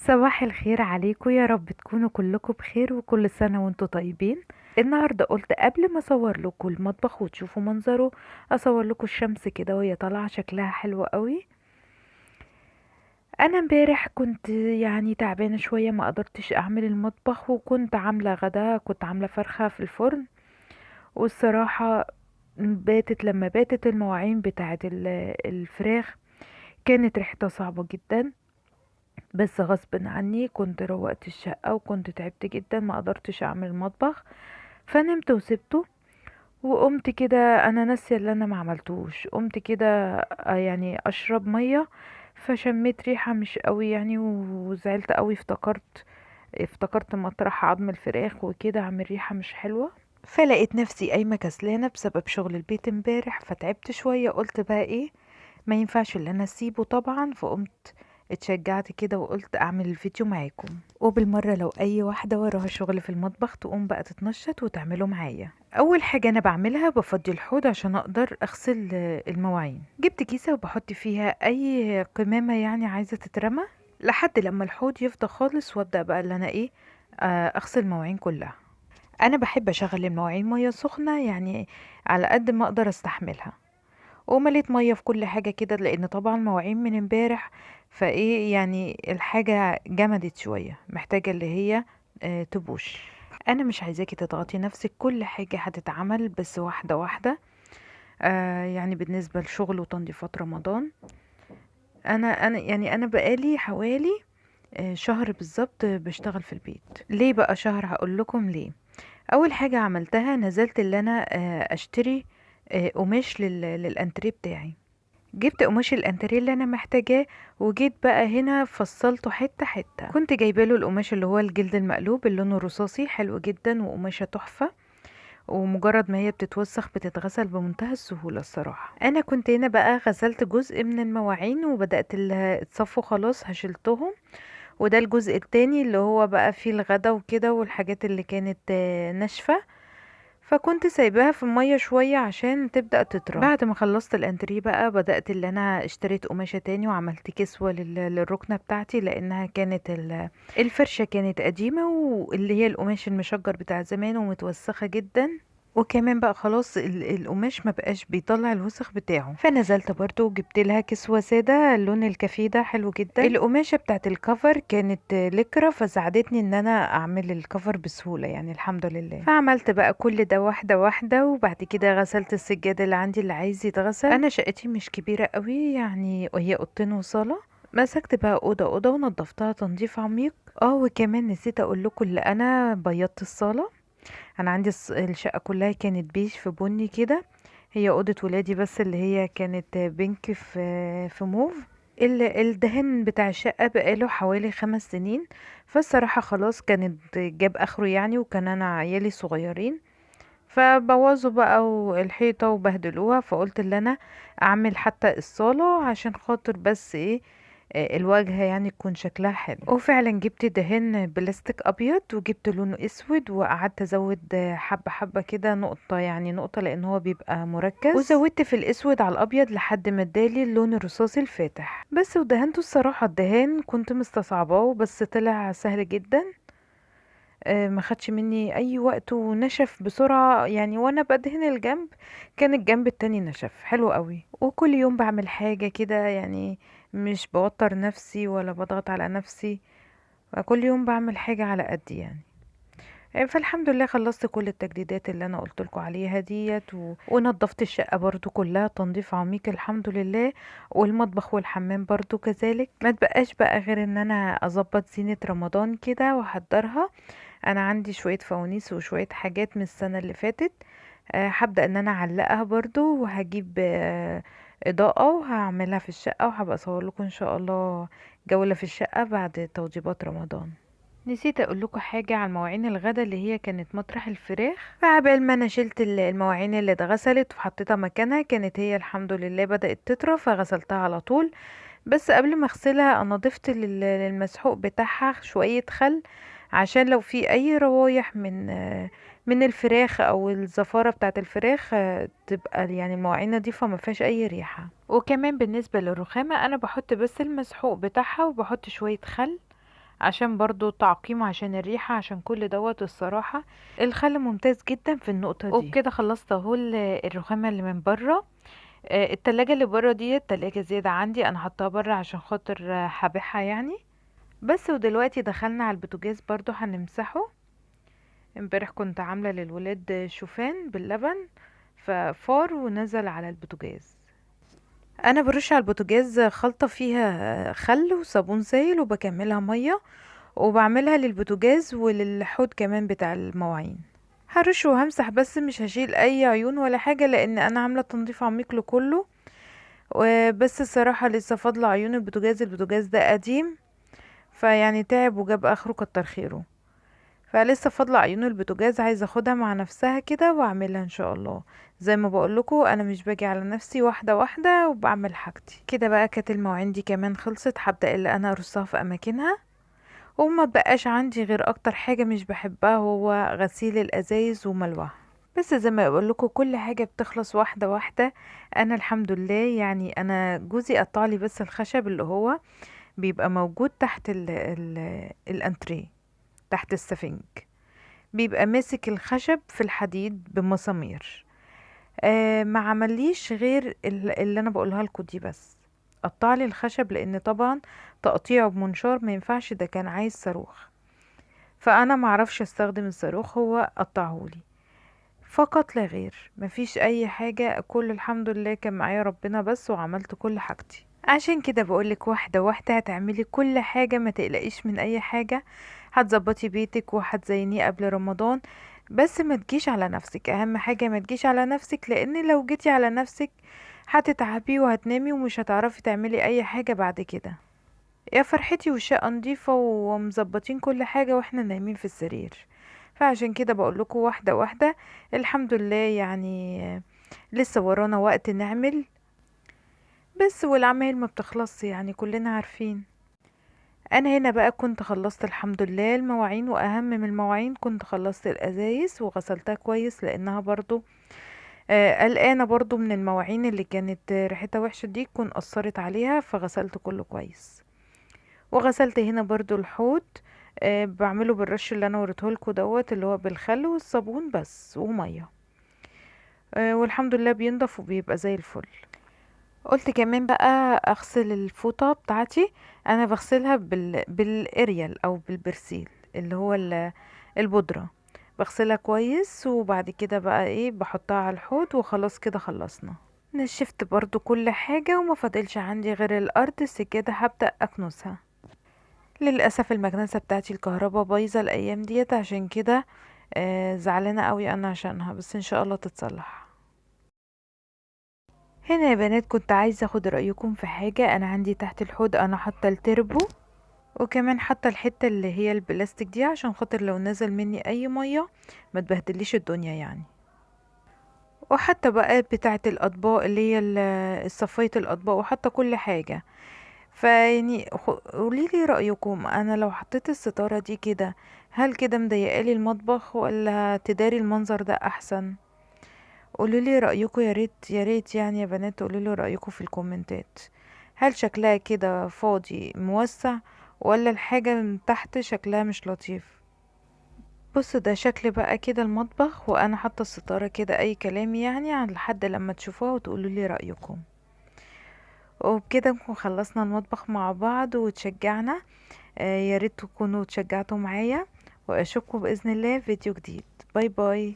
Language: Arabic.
صباح الخير عليكم، يا رب تكونوا كلكم بخير وكل سنة وانتم طيبين. النهاردة قلت قبل ما اصور لكم المطبخ وتشوفوا منظره اصور لكم الشمس كده وهي طالعة شكلها حلو قوي. انا امبارح كنت يعني تعبانة شوية، ما قدرتش اعمل المطبخ وكنت عاملة غدا، كنت عاملة فرخة في الفرن. والصراحة لما باتت المواعين بتاعت الفراخ كانت ريحتها صعبة جدا. بس غصب عني كنت روقت الشقة وكنت تعبت جدا، ما قدرتش اعمل المطبخ فنمت وسبته. وقمت كده انا ناسية اللي انا ما عملتوش، قمت كده يعني اشرب مية، فشميت ريحة مش قوي يعني وزعلت قوي، افتكرت مطرح عظم الفراخ وكده عامل ريحة مش حلوة. فلقيت نفسي قايمة كسلانة بسبب شغل البيت امبارح، فتعبت شوية، قلت بقى ايه، ما ينفعش اللي انا اسيبه طبعا. فقمت اتشجعت كده وقلت اعمل الفيديو معاكم، وبالمرة لو اي واحدة وراها شغل في المطبخ تقوم بقى تتنشط وتعمله معايا. اول حاجة انا بعملها بفضي الحوض عشان اقدر اغسل المواعين. جبت كيسة وبحط فيها اي قمامة يعني عايزة تترمى لحد لما الحوض يفضى خالص، وابدأ بقى اللي انا ايه، اغسل المواعين كلها. انا بحب اشغل المواعين مية سخنة يعني على قد ما اقدر استحملها، ومليت ميه في كل حاجه كده لان طبعا مواعين من امبارح، فايه يعني الحاجه جمدت شويه محتاجه اللي هي تبوش. انا مش عايزاكي تضغطي نفسك، كل حاجه هتتعمل بس واحده واحده. يعني بالنسبه لشغل وتنظيفات رمضان، انا بقالي حوالي شهر بالظبط بشتغل في البيت. ليه بقى شهر؟ هقول لكم ليه. اول حاجه عملتها نزلت اللي انا اشتري قماش للانتريه بتاعي. جبت قماش الانتريه اللي انا محتاجاه، وجيت بقى هنا فصلته حته حته. كنت جايبه له القماش اللي هو الجلد المقلوب اللي لونه رصاصي حلو جدا وقماشه تحفه، ومجرد ما هي بتتوسخ بتتغسل بمنتهى السهوله. الصراحه انا كنت هنا بقى غسلت جزء من المواعين وبدات اللي اتصفوا خلاص هشيلتهم، وده الجزء التاني اللي هو بقى فيه الغدا وكده والحاجات اللي كانت ناشفه، فكنت سايباها في المية شوية عشان تبدأ تطرى. بعد ما خلصت الانتريه بقى بدأت اللي انا اشتريت قماشة تاني وعملت كسوة للركنة بتاعتي، لانها كانت الفرشة كانت قديمة واللي هي القماش المشجر بتاع زمان ومتوسخة جدا، وكمان بقى خلاص القماش ما بقاش بيطلع الوسخ بتاعه. فنزلت برضو وجبت لها كسوة سادة، اللون الكافيه ده حلو جدا. القماشة بتاعت الكفر كانت لكرة فساعدتني ان انا اعمل الكفر بسهولة يعني الحمد لله. فعملت بقى كل ده واحدة واحدة، وبعد كده غسلت السجادة اللي عندي اللي عايز يتغسل. انا شقتي مش كبيرة قوي يعني، وهي اوضتين وصالة. مسكت بقى اوضه اوضه ونضفتها تنظيف عميق. وكمان نسيت اقول لكم اللي انا بيضت الصاله. انا عندي الشقه كلها كانت بيج في بني كده، هي اوضه ولادي بس اللي هي كانت بينك في موف. الدهان بتاع الشقه بقاله حوالي 5 سنين، فالصراحه خلاص كانت جاب اخره يعني، وكان انا عيالي صغيرين فبوظوا بقى الحيطه وبهدلوها، فقلت ان انا اعمل حتى الصاله عشان خاطر بس ايه، الواجهة يعني يكون شكلها حلو. وفعلا جبت دهان بلاستيك ابيض وجبت لونه اسود، وقعدت ازود حبة حبة كده، نقطة يعني نقطة لان هو بيبقى مركز، وزودت في الاسود على الابيض لحد ما ادالي اللون الرصاصي الفاتح بس. ودهنته الصراحة الدهان كنت مستصعباه بس طلع سهل جدا. ما خدش مني اي وقت ونشف بسرعة يعني، وانا بدهن الجنب كان الجنب التاني نشف حلو قوي. وكل يوم بعمل حاجة كده يعني، مش بوتر نفسي ولا بضغط على نفسي، كل يوم بعمل حاجة على قد يعني. فالحمد لله خلصت كل التجديدات اللي انا قلت لكم عليها ديت ونضفت الشقة برضو كلها تنظيف عميق الحمد لله، والمطبخ والحمام برضو كذلك. ما تبقاش بقى غير ان انا اظبط زينة رمضان كده واحضرها. انا عندي شوية فوانيس وشوية حاجات من السنة اللي فاتت، هبدأ ان انا اعلقها برضو، وهجيب اضاءة وهعملها في الشقة، وهبقى اصور لكم ان شاء الله جولة في الشقة بعد توضيبات رمضان. نسيت اقول لكم حاجة على مواعين الغدا اللي هي كانت مطرح الفراخ. فعبال ما انا شلت المواعين اللي اتغسلت وحطيتها مكانها، كانت هي الحمد لله بدأت تطرى فغسلتها على طول. بس قبل ما اغسلها انا ضفت للمسحوق بتاعها شوية خل، عشان لو في اي روايح من الفراخ او الزفارة بتاعة الفراخ تبقى يعني المواعين نضيفة ما فيهاش اي ريحة. وكمان بالنسبة للرخامة انا بحط بس المسحوق بتاعها وبحط شوية خل عشان برضو تعقيم، عشان الريحة، عشان كل دوت. الصراحة الخل ممتاز جدا في النقطة دي. وبكده خلصت اهو الرخامة اللي من بره. التلاجة اللي بره دي تلاجة زيادة عندي، انا حطاها بره عشان خاطر هبيعها يعني. بس ودلوقتي دخلنا على البوتاجاز برضو هنمسحه. امبارح كنت عاملة للولاد شوفان باللبن، ففار ونزل على البوتاجاز. انا برش على البوتاجاز خلطة فيها خل وصابون سائل، وبكملها مية، وبعملها للبوتاجاز وللحوض كمان بتاع المواعين. هرش وهمسح بس، مش هشيل اي عيون ولا حاجة، لان انا عاملة تنظيف عميق له كله. وبس الصراحة لسه فاضلة عيون البوتاجاز ده قديم، فيعني تعب وجاب اخره كتر خيره. فلسه فاضله عيون البوتاجاز، عايزه اخدها مع نفسها كده واعملها ان شاء الله. زي ما بقولكوا انا مش باجي على نفسي، واحده واحده وبعمل حاجتي كده. بقى كانت المواعين دي كمان خلصت، هبدا اللي انا ارصها في اماكنها. وما بقاش عندي غير اكتر حاجه مش بحبها، هو غسيل الازايز وملوها. بس زي ما بقولكوا كل حاجه بتخلص واحده واحده. انا الحمد لله يعني، انا جوزي قطعلي بس الخشب اللي هو بيبقى موجود تحت ال الانتريه، تحت السفنج، بيبقى ماسك الخشب في الحديد بمسامير. ما عمليش غير اللي انا بقولها لكم دي بس. قطع لي الخشب، لان طبعا تقطيعه بمنشار ما ينفعش، ده كان عايز صاروخ، فانا ما اعرفش استخدم الصاروخ، هو قطعهولي فقط لا غير. مفيش اي حاجة، كل الحمد لله كان معايا ربنا بس، وعملت كل حاجتي. عشان كده بقولك واحدة واحدة هتعملي كل حاجة، ما تقلقيش من اي حاجة. هتظبطي بيتك وهتزينيه قبل رمضان. بس ما تجيش على نفسك، اهم حاجة ما تجيش على نفسك، لان لو جيتي على نفسك هتتعبي وهتنامي ومش هتعرفي تعملي اي حاجة بعد كده. يا فرحتي والشقة نضيفة ومظبطين كل حاجة واحنا نايمين في السرير. فعشان كده بقولكوا واحدة واحدة. الحمد لله يعني، لسه ورانا وقت نعمل بس، والعمايل ما بتخلص يعني، كلنا عارفين. انا هنا بقى كنت خلصت الحمد لله المواعين، واهم من المواعين كنت خلصت الازايز وغسلتها كويس، لانها برضو قلقانة برضو من المواعين اللي كانت ريحتها وحشة دي تكون اثرت عليها، فغسلت كله كويس. وغسلت هنا برضو الحوض، بعمله بالرش اللي انا وريتهولكوا دوت، اللي هو بالخل والصابون بس وميه. والحمد لله بينضف وبيبقى زي الفل. قلت كمان بقى اغسل الفوطه بتاعتي. انا بغسلها بالاريال او بالبرسيل، اللي هو البودره. بغسلها كويس، وبعد كده بقى ايه بحطها على الحوض، وخلاص كده خلصنا. نشفت برضو كل حاجه، وما فاضلش عندي غير الارض السجاده، هبدأ اكنسها. للاسف المكنسه بتاعتي الكهرباء بايظه الايام ديت، عشان كده زعلانه قوي انا عشانها، بس ان شاء الله تتصلح. هنا يا بنات كنت عايزه اخد رايكم في حاجه. انا عندي تحت الحوض انا حاطه التربو، وكمان حاطه الحته اللي هي البلاستيك دي، عشان خاطر لو نزل مني اي ميه ما تبهدليش الدنيا يعني. وحتى بقى بتاعه الاطباق اللي هي صفايه الاطباق، وحتى كل حاجه. فيعني قوليلي رأيكم، انا لو حطيت الستارة دي كده، هل كده مضيقالي المطبخ ولا تداري المنظر ده احسن؟ قوليلي رأيكم، يا ريت يا ريت يعني يا بنات، قوليلي رأيكم في الكومنتات. هل شكلها كده فاضي موسع، ولا الحاجة من تحت شكلها مش لطيف؟ بص ده شكل بقى كده المطبخ، وانا حاطه الستاره كده اي كلام يعني، عن لحد لما تشوفوها وتقولوا لي رايكم. وبكده نكون خلصنا المطبخ مع بعض وتشجعنا. يا ريت تكونوا تشجعتوا معايا، واشوفكم باذن الله فيديو جديد. باي باي.